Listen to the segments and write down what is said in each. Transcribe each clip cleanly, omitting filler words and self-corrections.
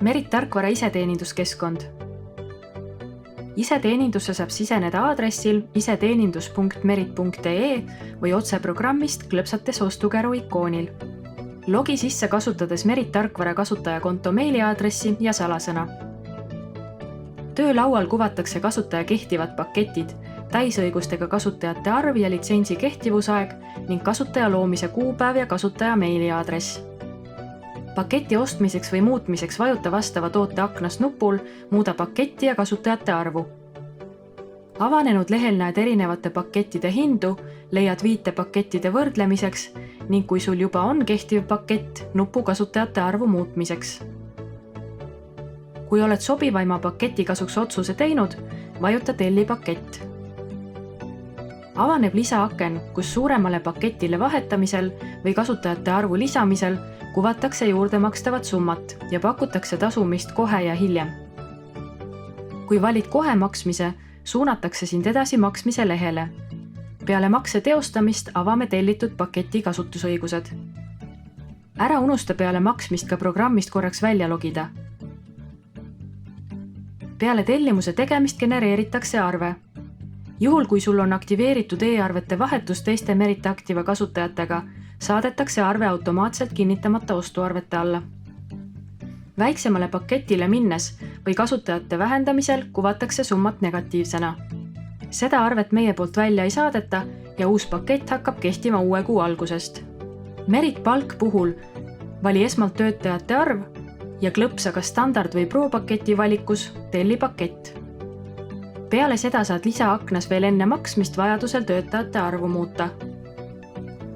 Merit Tarkvara iseteeninduskeskkond. Iseteenindusse saab siseneda aadressil iseteenindus.merit.ee või otse programmist klõpsates ostukäru ikoonil. Logi sisse kasutades Merit Tarkvara kasutajakonto meiliaadressi ja salasõna. Töölaual kuvatakse kasutaja kehtivad paketid, täisõigustega kasutajate arv ja litsentsi kehtivusaeg ning kasutaja loomise kuupäev ja kasutaja meiliaadress. Paketi ostmiseks või muutmiseks vajuta vastava toote aknas nupul Muuda paketti ja kasutajate arvu. Avanenud lehel näed erinevate pakettide hindu, leiad viite pakettide võrdlemiseks ning kui sul juba on kehtiv pakett, nupu kasutajate arvu muutmiseks. Kui oled sobivaima paketi kasuks otsuse teinud, vajuta telli pakett. Avaneb lisaaken, kus suuremale paketile vahetamisel või kasutajate arvu lisamisel kuvatakse juurde makstavat summat ja pakutakse tasumist kohe ja hiljem. Kui valid kohe maksmise, suunatakse sind edasi maksmise lehele. Peale makse teostamist avame tellitud paketi kasutusõigused. Ära unusta peale maksmist ka programmist korraks välja logida. Peale tellimuse tegemist genereeritakse arve. Juhul kui sul on aktiveeritud e-arvete vahetus teiste Merit Activa kasutajatega, saadetakse arve automaatselt kinnitamata ostuarvete alla. Väiksemale paketile minnes või kasutajate vähendamisel kuvatakse summat negatiivsena. Seda arvet meie poolt välja ei saadeta ja uus pakett hakkab kehtima uue kuu algusest. Merit Palk puhul vali esmalt töötajate arv ja klõpsa kas standard- või pro-paketi valikus telli pakett. Peale seda saad lisaaknas veel enne maksmist vajadusel töötajate arvu muuta.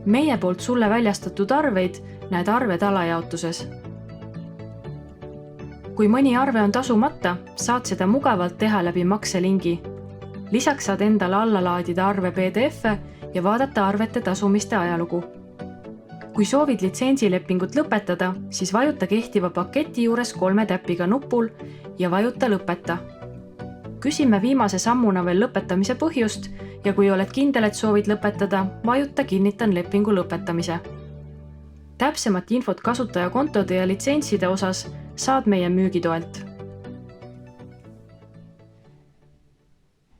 Meie poolt sulle väljastatud arveid näed arved alajaotuses. Kui mõni arve on tasumata, saad seda mugavalt teha läbi makselingi. Lisaks saad endale alla laadida arve PDF-e ja vaadata arvete tasumiste ajalugu. Kui soovid litsentsilepingut lõpetada, siis vajuta kehtiva paketi juures 3 täpiga nupul ja vajuta lõpeta. Küsime viimase sammuna veel lõpetamise põhjust ja kui oled kindel, et soovid lõpetada, vajuta kinnitan lepingu lõpetamise. Täpsemat infot kasutajakontode ja litsentside osas saad meie müügitoelt.